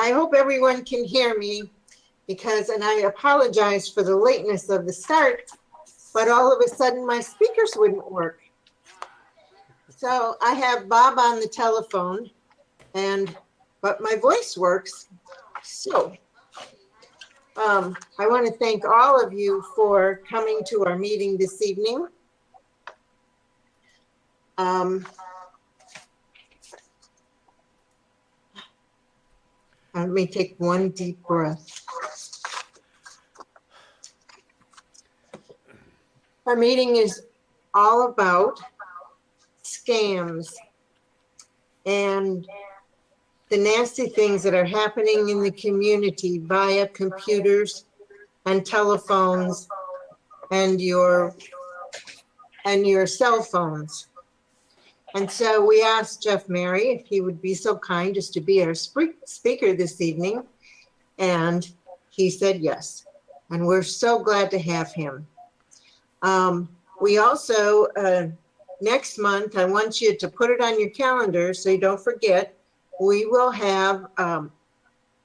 I hope everyone can hear me and I apologize for the lateness of the start, but all of a sudden my speakers wouldn't work. So I have Bob on the telephone, but my voice works. So I want to thank all of you for coming to our meeting this evening. Let me take one deep breath. Our meeting is all about scams and the nasty things that are happening in the community via computers and telephones and your cell phones. And so we asked Jeff Mary if he would be so kind as to be our speaker this evening. And he said yes. And we're so glad to have him. We also, next month, I want you to put it on your calendar so you don't forget, we will have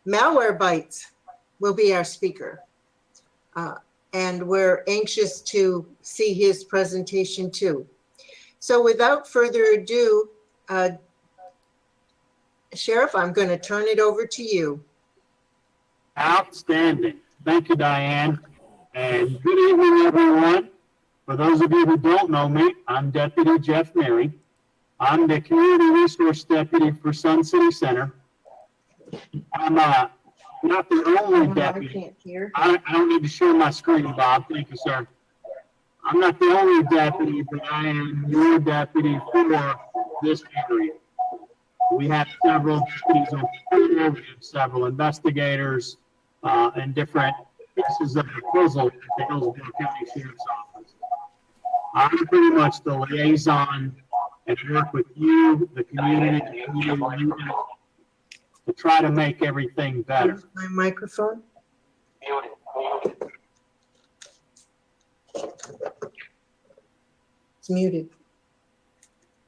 Malwarebytes will be our speaker. And we're anxious to see his presentation too. So without further ado, Sheriff, I'm going to turn it over to you. Outstanding. Thank you, Diane. And good evening, everyone. For those of you who don't know me, I'm Deputy Jeff Mary. I'm the Community Resource Deputy for Sun City Center. I'm not the only deputy. I can't hear. I don't need to share my screen, Bob. Thank you, sir. I'm not the only deputy, but I am your deputy for this area. We have several deputies on patrol, we have several investigators, and different pieces of the puzzle at the Hillsborough County Sheriff's Office. I'm pretty much the liaison and work with you, the community, to try to make everything better. My microphone. It's muted.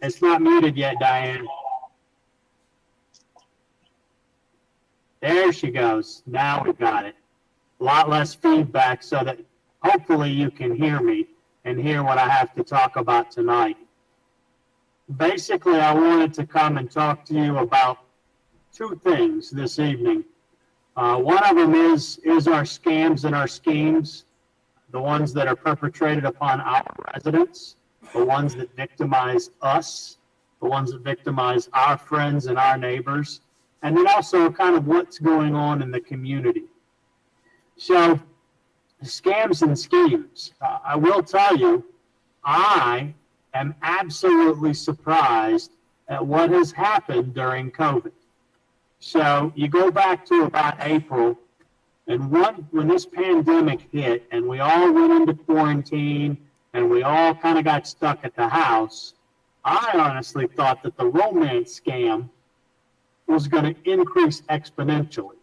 It's not muted yet, Diane. There she goes. Now we got it. A lot less feedback so that hopefully you can hear me and hear what I have to talk about tonight. Basically, I wanted to come and talk to you about two things this evening. One of them is our scams and our schemes, the ones that are perpetrated upon our residents, the ones that victimize us, the ones that victimize our friends and our neighbors, and then also kind of what's going on in the community. So, scams and schemes. I will tell you, I am absolutely surprised at what has happened during COVID. So you go back to about April, and when this pandemic hit and we all went into quarantine and we all kind of got stuck at the house, I honestly thought that the romance scam was going to increase exponentially.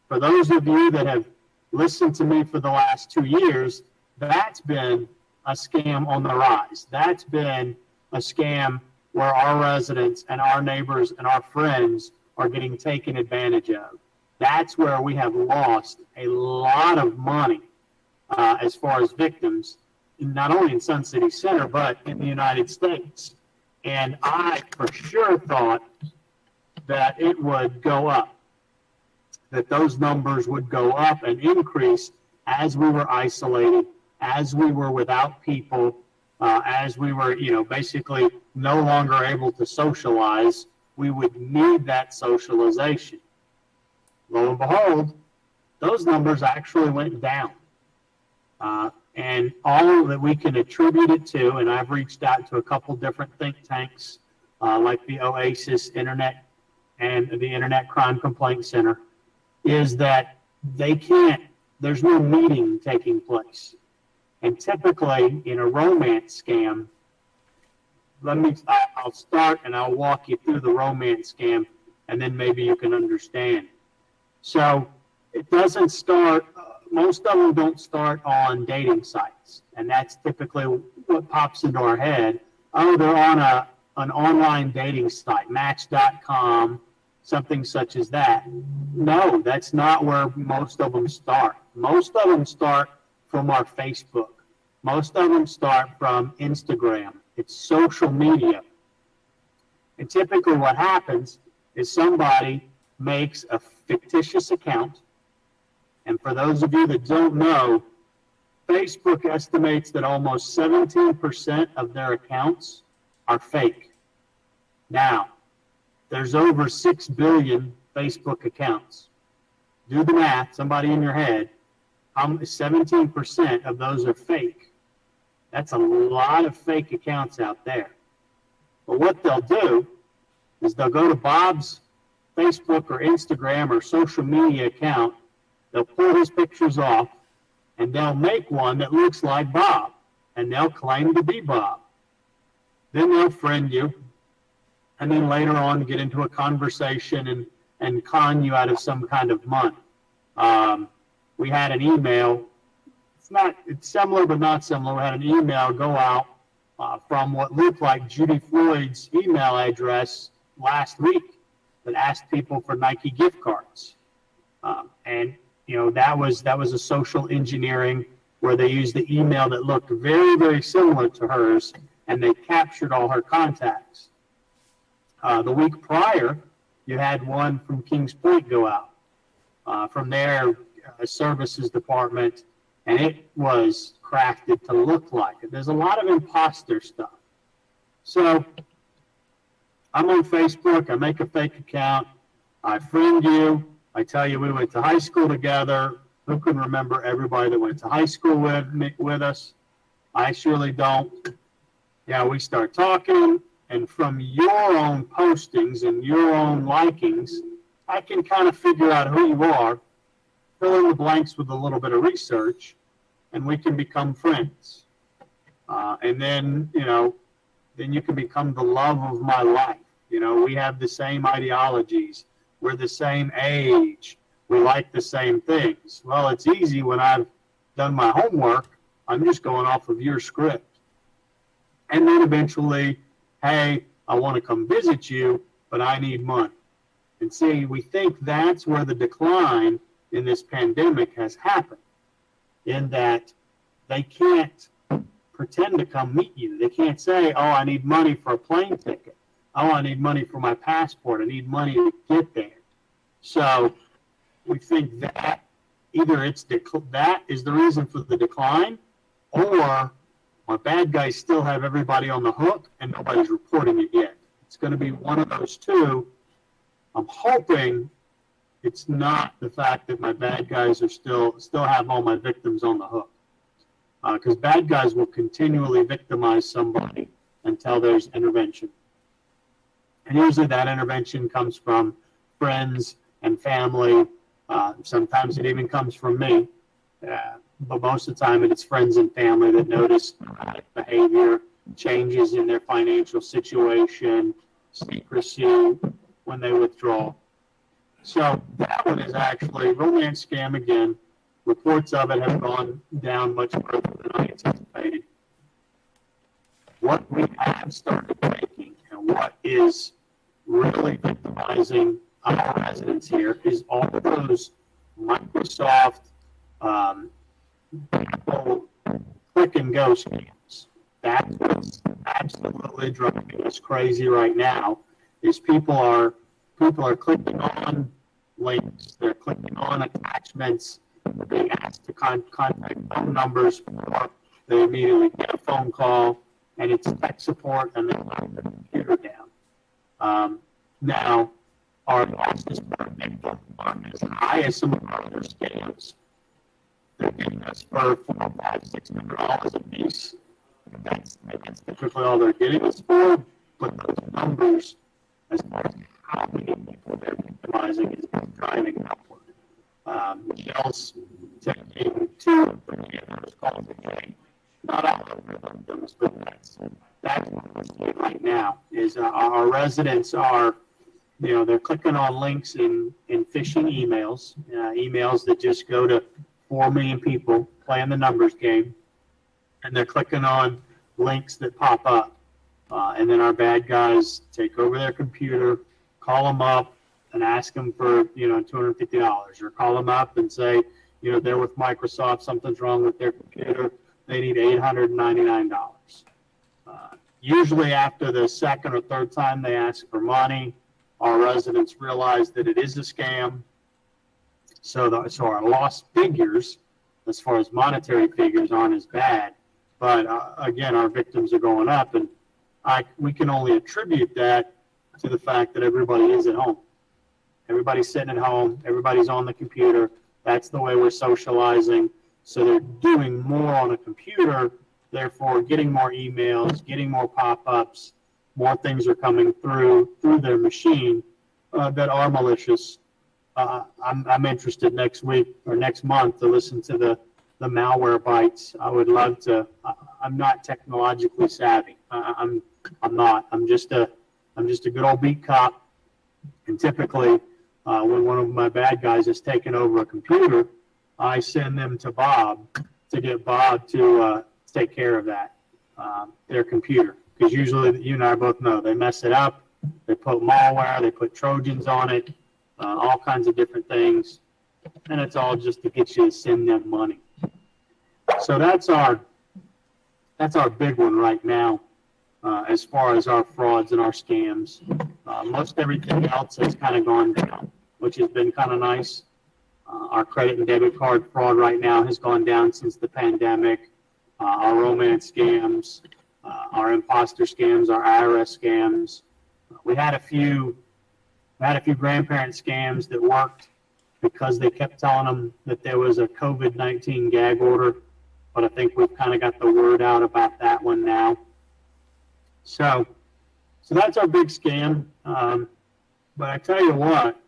For those of you that have listened to me for the last 2 years, that's been a scam on the rise. That's been a scam where our residents and our neighbors and our friends are getting taken advantage of. That's where we have lost a lot of money as far as victims, not only in Sun City Center, but in the United States. And I for sure thought that it would go up, that those numbers would go up and increase as we were isolated, as we were without people, as we were, basically no longer able to socialize. We would need that socialization. Lo and behold, those numbers actually went down. And all that we can attribute it to, and I've reached out to a couple different think tanks, like the Oasis Internet and the Internet Crime Complaint Center, is that there's no meeting taking place. And typically in a romance scam, I'll start and I'll walk you through the romance scam, and then maybe you can understand. So it doesn't start, most of them don't start on dating sites. And that's typically what pops into our head. Oh, they're on an online dating site, Match.com, something such as that. No, that's not where most of them start. Most of them start from our Facebook. Most of them start from Instagram. It's social media. And typically what happens is somebody makes a fictitious account. And for those of you that don't know, Facebook estimates that almost 17% of their accounts are fake. Now, there's over 6 billion Facebook accounts. Do the math, somebody in your head. 17% of those are fake. That's a lot of fake accounts out there. But what they'll do is they'll go to Bob's Facebook or Instagram or social media account, they'll pull his pictures off, and they'll make one that looks like Bob, and they'll claim to be Bob. Then they'll friend you, and then later on get into a conversation and con you out of some kind of money. We had an email, it's similar but not similar. We had an email go out from what looked like Judy Floyd's email address last week that asked people for Nike gift cards. And that was a social engineering where they used the email that looked very, very similar to hers, and they captured all her contacts. The week prior, you had one from Kings Point go out from their services department, and it was crafted to look like it. There's a lot of imposter stuff. So I'm on Facebook. I make a fake account. I friend you. I tell you we went to high school together. Who can remember everybody that went to high school with us? I surely don't. Yeah, we start talking, and from your own postings and your own likings, I can kind of figure out who you are, fill in the blanks with a little bit of research, and we can become friends. And then, then you can become the love of my life. We have the same ideologies. We're the same age. We like the same things. Well, it's easy when I've done my homework. I'm just going off of your script. And then eventually, hey, I want to come visit you, but I need money. And see, we think that's where the decline in this pandemic has happened, in that they can't pretend to come meet you. They can't say, oh, I need money for a plane ticket. Oh, I need money for my passport. I need money to get there. So we think that either that is the reason for the decline, or my bad guys still have everybody on the hook and nobody's reporting it yet. It's going to be one of those two. I'm hoping it's not the fact that my bad guys are still have all my victims on the hook, because bad guys will continually victimize somebody until there's intervention. And usually that intervention comes from friends and family. Sometimes it even comes from me. But most of the time it's friends and family that notice behavior, changes in their financial situation, secrecy when they withdraw. So that one is actually romance scam again. Reports of it have gone down much further than I anticipated. What we have started making and what is really victimizing our residents here is all of those Microsoft Apple click and go scams. That's what's absolutely driving us crazy right now. Is people are clicking on links, they're clicking on attachments, they're being asked to contact phone numbers, or they immediately get a phone call, and it's tech support, and they lock the computer down. Now, our losses per victim aren't as high as some of our other scams. They're getting us for $400, $500, $600 a piece. That's typically all they're getting us for, but those numbers, as far as how many people they're victimizing, is driving upward. Michelle's taking 2 or 3 of those calls a day. Not all of the victims, but that's what we're seeing right now, is our residents are, they're clicking on links in phishing emails, emails that just go to 4 million people playing the numbers game, and they're clicking on links that pop up. And then our bad guys take over their computer, call them up, and ask them for, $250, or call them up and say, they're with Microsoft, something's wrong with their computer, they need $899. Usually after the second or third time they ask for money, our residents realize that it is a scam. So our lost figures, as far as monetary figures, aren't as bad. But again, our victims are going up, and we can only attribute that to the fact that everybody is at home. Everybody's sitting at home. Everybody's on the computer. That's the way we're socializing. So they're doing more on a computer, therefore getting more emails, getting more pop-ups, more things are coming through their machine that are malicious. I'm interested next week or next month to listen to the malware bites. I would love to. I'm not technologically savvy. I'm not. I'm just a good old beat cop. And typically, when one of my bad guys is taking over a computer, I send them to Bob to get Bob to take care of that, their computer. Because usually, you and I both know, they mess it up. They put malware. They put Trojans on it. All kinds of different things, and it's all just to get you to send them money. So that's our big one right now, as far as our frauds and our scams. Most everything else has kind of gone down, which has been kind of nice. Our credit and debit card fraud right now has gone down since the pandemic. Our romance scams, our imposter scams, our IRS scams. We had a few grandparent scams that worked because they kept telling them that there was a COVID-19 gag order, but I think we've kind of got the word out about that one now. So that's our big scam. But I tell you what,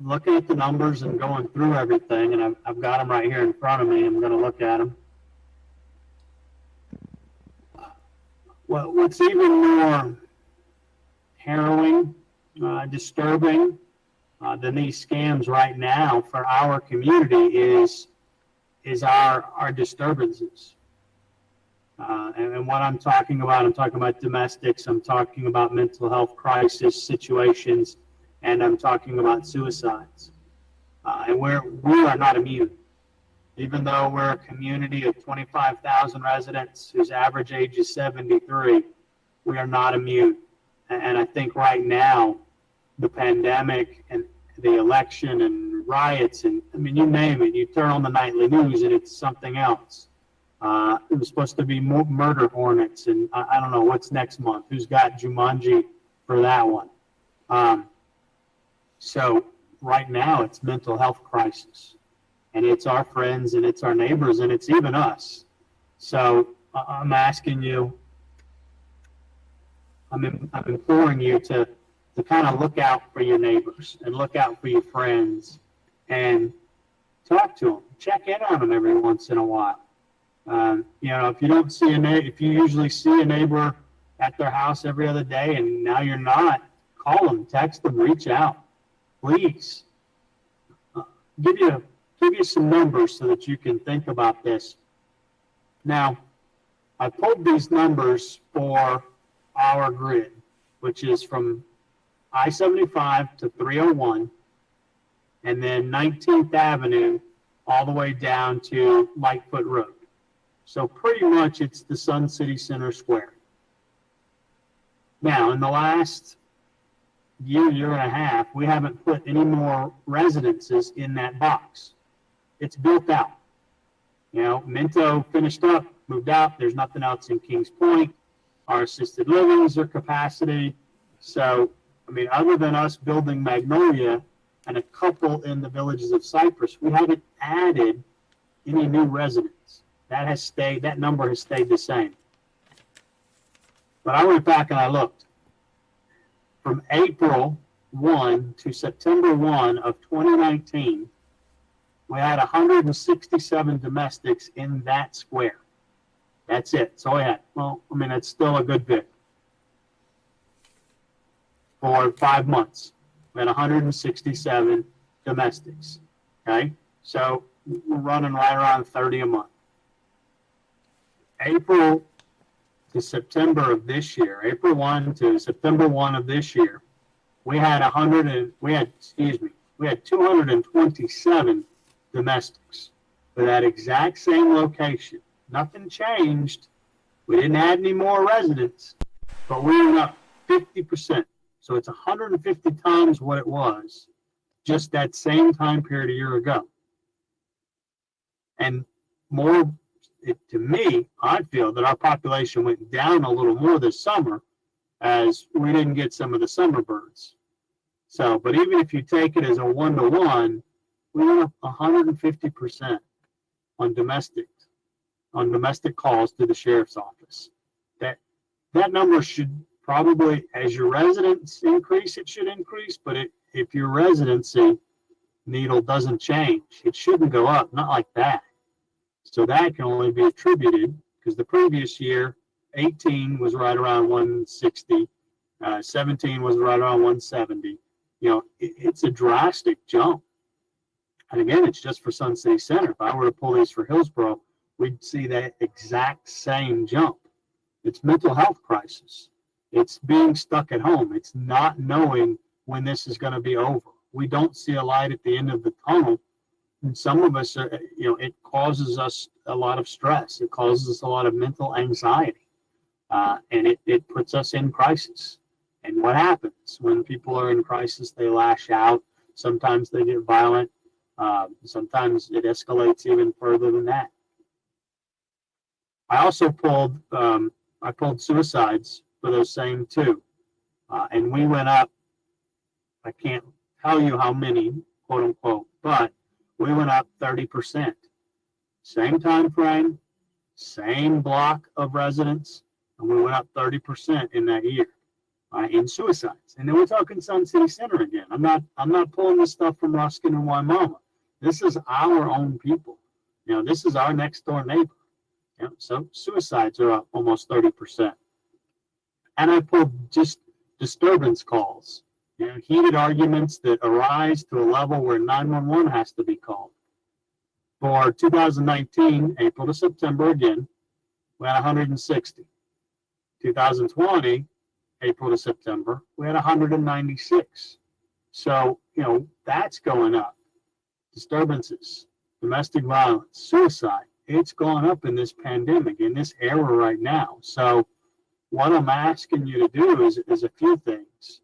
looking at the numbers and going through everything, and I've got them right here in front of me. I'm going to look at them. Well, what's even more harrowing, disturbing than these scams right now for our community is our disturbances. And what I'm talking about domestics, I'm talking about mental health crisis situations, and I'm talking about suicides. And we are not immune. Even though we're a community of 25,000 residents whose average age is 73, we are not immune. And I think right now, the pandemic and the election and riots, and I mean, you name it, you turn on the nightly news and it's something else. It was supposed to be murder hornets, and I don't know what's next month. Who's got Jumanji for that one? So right now, it's mental health crisis. And it's our friends, and it's our neighbors, and it's even us. So I'm asking you, I'm imploring you to kind of look out for your neighbors and look out for your friends and talk to them. Check in on them every once in a while. If you don't see if you usually see a neighbor at their house every other day, and now you're not, call them, text them, reach out, please. Give you some numbers so that you can think about this. Now, I pulled these numbers for our grid, which is from I-75 to 301, and then 19th Avenue all the way down to Lightfoot Road. So pretty much it's the Sun City Center Square. Now, in the last year and a half, we haven't put any more residences in that box. It's built out. Minto finished up, moved out. There's nothing else in Kings Point. Our assisted livings are capacity. So, I mean, other than us building Magnolia and a couple in the villages of Cypress, we haven't added any new residents. That number has stayed the same. But I went back and I looked. From April 1 to September 1 of 2019, we had 167 domestics in that square. That's it. That's all we had. Well, I mean, that's still a good bit. For 5 months, we had 167 domestics. Okay? So we're running right around 30 a month. April to September of this year, April 1 to September 1 of this year, we had 227 domestics for that exact same location. Nothing changed. We didn't add any more residents, but we went up 50%. So it's 150 times what it was just that same time period a year ago. And more, to me, I feel that our population went down a little more this summer as we didn't get some of the summer birds. So, but even if you take it as a 1-to-1, we went up 150% on domestic calls to the sheriff's office. That number should probably, as your residents increase, it should increase. But if your residency needle doesn't change, it shouldn't go up, not like that. So that can only be attributed because the previous year, 18 was right around 160, 17 was right around 170. You know, it's a drastic jump. And again, it's just for Sun City Center. If I were to pull these for Hillsborough, we'd see that exact same jump. It's mental health crisis. It's being stuck at home. It's not knowing when this is going to be over. We don't see a light at the end of the tunnel. And some of us are, it causes us a lot of stress. It causes us a lot of mental anxiety. And it puts us in crisis. And what happens when people are in crisis? They lash out. Sometimes they get violent. Sometimes it escalates even further than that. I also pulled suicides for those same two. And we went up, I can't tell you how many, quote unquote, but we went up 30%. Same time frame, same block of residents, and we went up 30% in that year in suicides. And then we're talking Sun City Center again. I'm not pulling this stuff from Ruskin and Waimama. This is our own people. This is our next door neighbor. So suicides are up almost 30%. And I pulled just disturbance calls, heated arguments that arise to a level where 911 has to be called. For 2019, April to September again, we had 160. 2020, April to September, we had 196. So, that's going up. Disturbances, domestic violence, suicide, it's gone up in this pandemic, in this era right now. So what I'm asking you to do is a few things.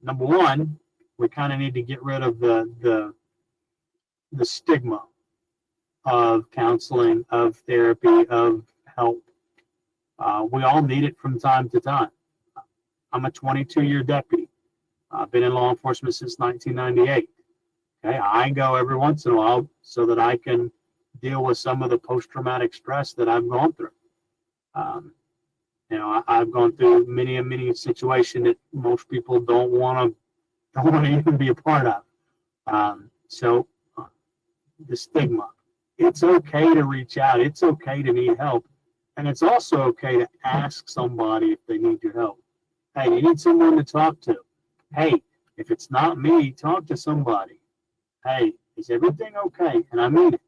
Number one, we kind of need to get rid of the stigma of counseling, of therapy, of help. We all need it from time to time. I'm a 22-year deputy. I've been in law enforcement since 1998. Okay, I go every once in a while so that I can deal with some of the post-traumatic stress that I've gone through. I've gone through many situations that most people don't want to even be a part of. So the stigma. It's okay to reach out. It's okay to need help. And it's also okay to ask somebody if they need your help. Hey, you need someone to talk to. Hey, if it's not me, talk to somebody. Hey, is everything okay? And I mean it.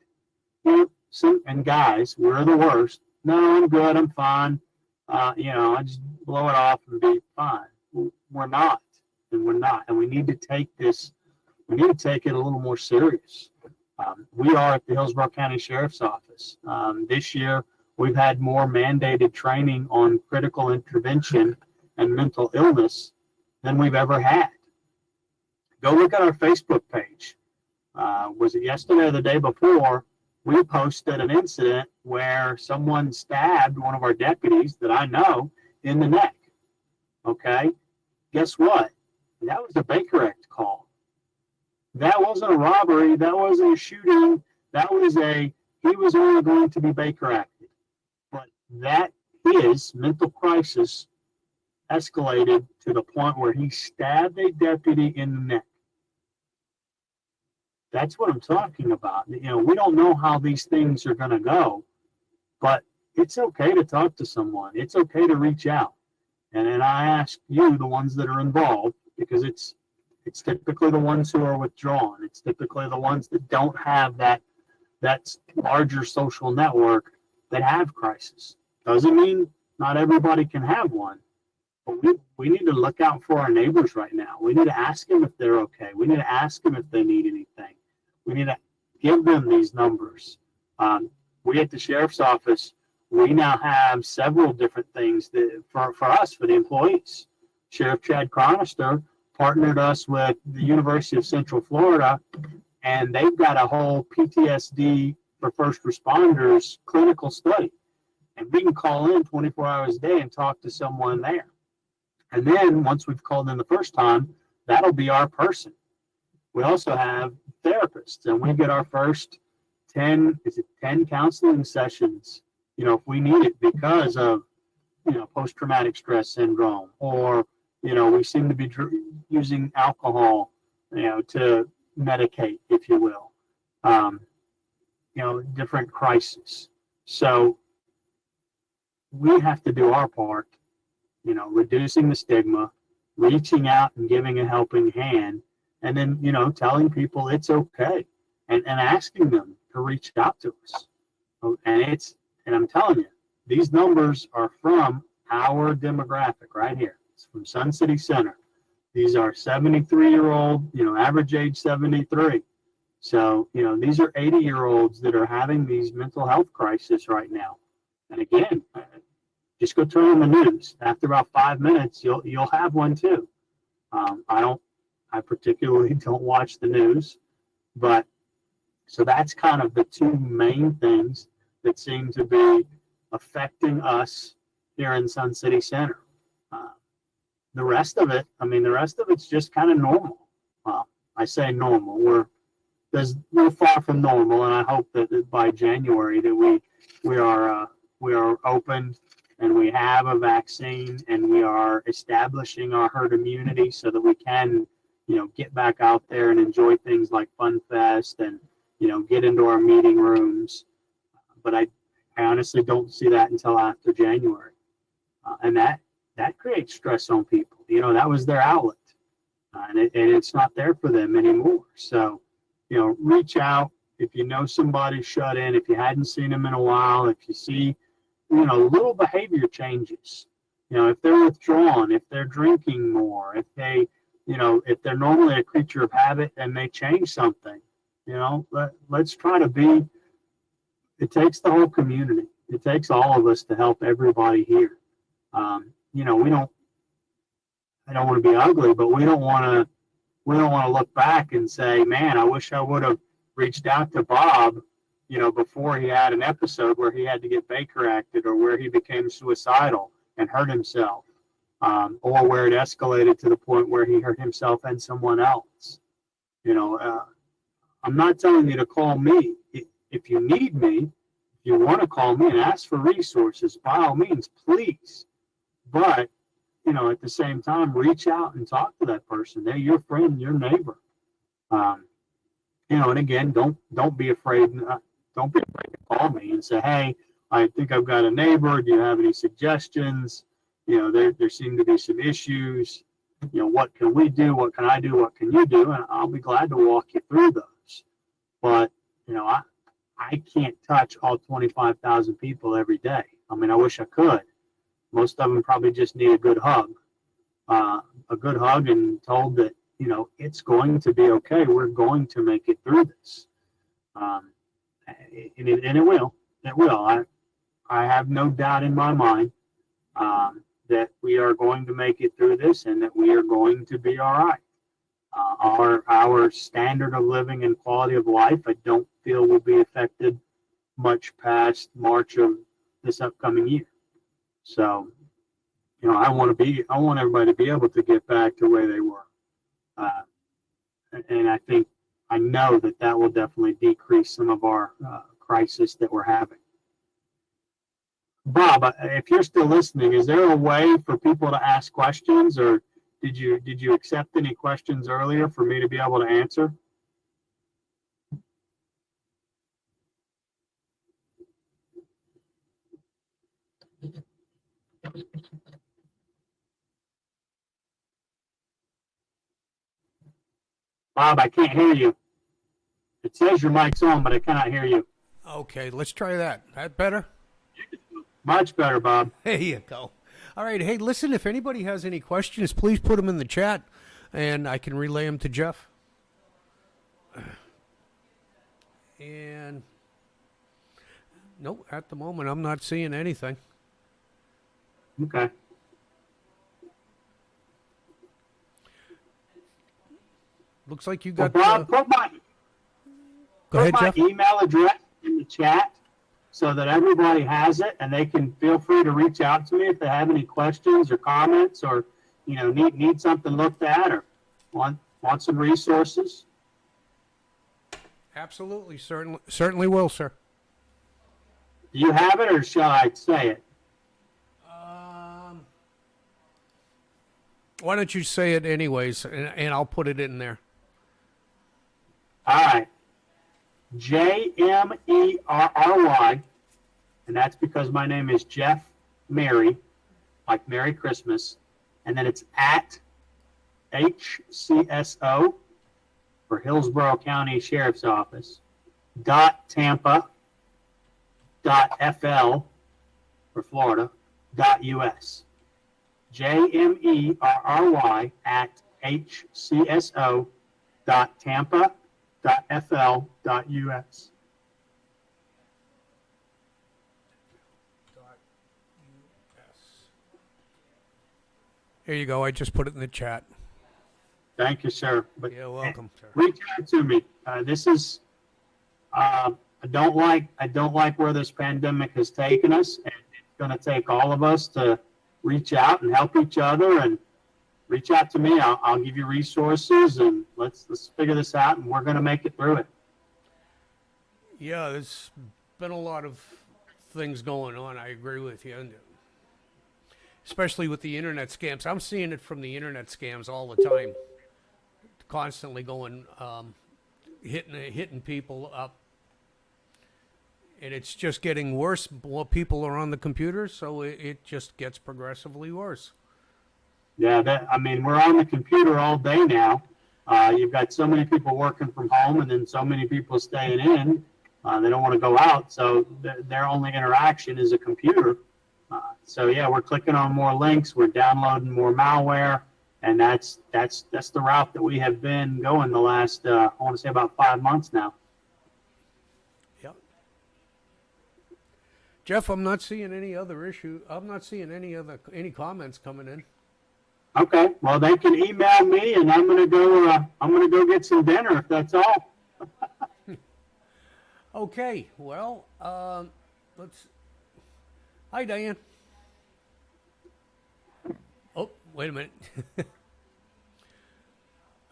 And guys, we're the worst. No, I'm good. I'm fine. I just blow it off and be fine. We're not. And we're not. And we need to take this, we need to take it a little more serious. We are at the Hillsborough County Sheriff's Office. This year, we've had more mandated training on critical intervention and mental illness than we've ever had. Go look at our Facebook page. Was it yesterday or the day before? We posted an incident where someone stabbed one of our deputies that I know in the neck. Okay? Guess what? That was a Baker Act call. That wasn't a robbery. That wasn't a shooting. That was he was only going to be Baker Acted. But his mental crisis escalated to the point where he stabbed a deputy in the neck. That's what I'm talking about. We don't know how these things are going to go, but it's okay to talk to someone. It's okay to reach out. And I ask you, the ones that are involved, because it's typically the ones who are withdrawn. It's typically the ones that don't have that larger social network that have crisis. Doesn't mean not everybody can have one, But we need to look out for our neighbors right now. We need to ask them if they're okay. We need to ask them if they need anything. We need to give them these numbers. We at the sheriff's office, we now have several different things that for us, for the employees. Sheriff Chad Chronister partnered us with the University of Central Florida, and they've got a whole PTSD for first responders clinical study. And we can call in 24 hours a day and talk to someone there. And then once we've called in the first time, that'll be our person. We also have therapists, and we get our first 10 counseling sessions, if we need it because of, post-traumatic stress syndrome, or, we seem to be using alcohol, to medicate, if you will, different crises. So we have to do our part, reducing the stigma, reaching out and giving a helping hand, and then, telling people it's okay, and asking them to reach out to us. And I'm telling you, these numbers are from our demographic right here. It's from Sun City Center. These are 73-year-old, average age 73. So, these are 80-year-olds that are having these mental health crises right now. And again, just go turn on the news. After about 5 minutes, you'll have one too. I particularly don't watch the news, but so that's kind of the two main things that seem to be affecting us here in Sun City Center. The rest of it's just kind of normal. I say normal. We're far from normal, and I hope that by January that we are open and we have a vaccine and we are establishing our herd immunity so that we can, get back out there and enjoy things like Fun Fest and, get into our meeting rooms. But I honestly don't see that until after January. And that creates stress on people. That was their outlet. And it's not there for them anymore. So, reach out if you know somebody shut in, if you hadn't seen them in a while, if you see, little behavior changes. If they're withdrawn, if they're drinking more, if they, if they're normally a creature of habit and they change something, let's try to be. It takes the whole community. It takes all of us to help everybody here. I don't want to be ugly, but we don't want to look back and say, man, I wish I would have reached out to Bob, before he had an episode where he had to get Baker acted or where he became suicidal and hurt himself, or where it escalated to the point where he hurt himself and someone else. I'm not telling you to call me. If you need me, if you want to call me and ask for resources, by all means, please. But, at the same time, reach out and talk to that person. They're your friend, your neighbor. And again, don't be afraid. Don't be afraid to call me and say, hey, I think I've got a neighbor. Do you have any suggestions? There seem to be some issues. What can we do? What can I do? What can you do? And I'll be glad to walk you through those. But, I can't touch all 25,000 people every day. I wish I could. Most of them probably just need a good hug and told that, it's going to be okay. We're going to make it through this. And it will. It will. I have no doubt in my mind that we are going to make it through this and that we are going to be all right. Our standard of living and quality of life, I don't feel will be affected much past March of this upcoming year. So, I want everybody to be able to get back to where they were. And I know that will definitely decrease some of our crisis that we're having. Bob, if you're still listening, is there a way for people to ask questions, or did you accept any questions earlier for me to be able to answer? Bob, I can't hear you. It says your mic's on, but I cannot hear you. Okay, let's try that. That better? Much better, Bob. There you go. All right. Hey, listen, if anybody has any questions, please put them in the chat and I can relay them to Jeff. And no, at the moment, I'm not seeing anything. Okay. Looks like you Well, got. Bob, put Go ahead, Jeff. my email address in the chat so that everybody has it, and they can feel free to reach out to me if they have any questions or comments, or need something looked at, or want some resources. Absolutely, certainly will, sir. Do you have it, or shall I say it? Why don't you say it anyways, and I'll put it in there. All right. JMERRY, and that's because my name is Jeff Mary, like Merry Christmas, and then it's at HCSO for Hillsborough County Sheriff's Office .tampa .fl for Florida .us. JMERRY at HCSO .tampa .fl.us. Here you go. I just put it in the chat. Thank you, sir. But You're welcome, sir. reach out to me. This is I don't like where this pandemic has taken us, and it's going to take all of us to reach out and help each other. And reach out to me. I'll give you resources, and let's figure this out, and we're going to make it through it. Yeah, there's been a lot of things going on. I agree with you, and especially with the internet scams. I'm seeing it from the internet scams all the time, constantly going, hitting people up, and it's just getting worse. More people are on the computer, so it just gets progressively worse. Yeah, we're on the computer all day now. You've got so many people working from home, and then so many people staying in. They don't want to go out, so their only interaction is a computer. So yeah, we're clicking on more links, we're downloading more malware, and that's the route that we have been going the last I want to say about 5 months now. Yep. Jeff, I'm not seeing any other issue. I'm not seeing any comments coming in. Okay, well they can email me, and I'm gonna go get some dinner if that's all. Okay, well, let's. Hi, Diane. Oh, wait a minute.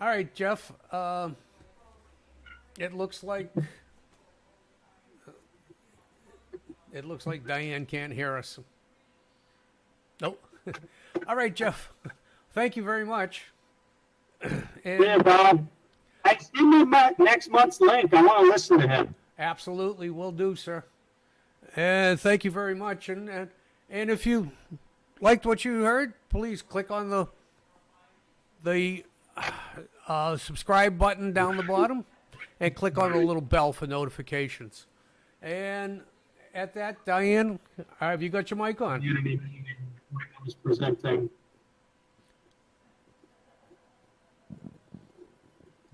All right, Jeff. It looks like Diane can't hear us. Nope. All right, Jeff. Thank you very much. And Yeah, Bob. Hey, send me next month's link. I want to listen to him. absolutely, will do, sir. And thank you very much. And if you liked what you heard, please click on the subscribe button down the bottom and click on the little bell for notifications. And at that, Diane, have you got your mic on? Community was presenting.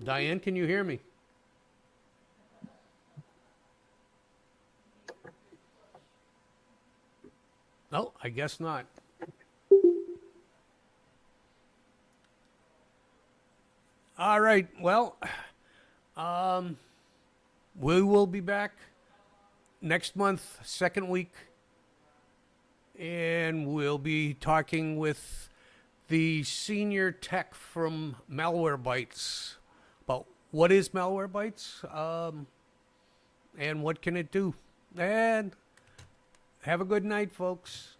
Diane, can you hear me? No, I guess not. All right. Well, we will be back next month, second week, and we'll be talking with the senior tech from Malwarebytes about what is Malwarebytes, and what can it do. And have a good night, folks.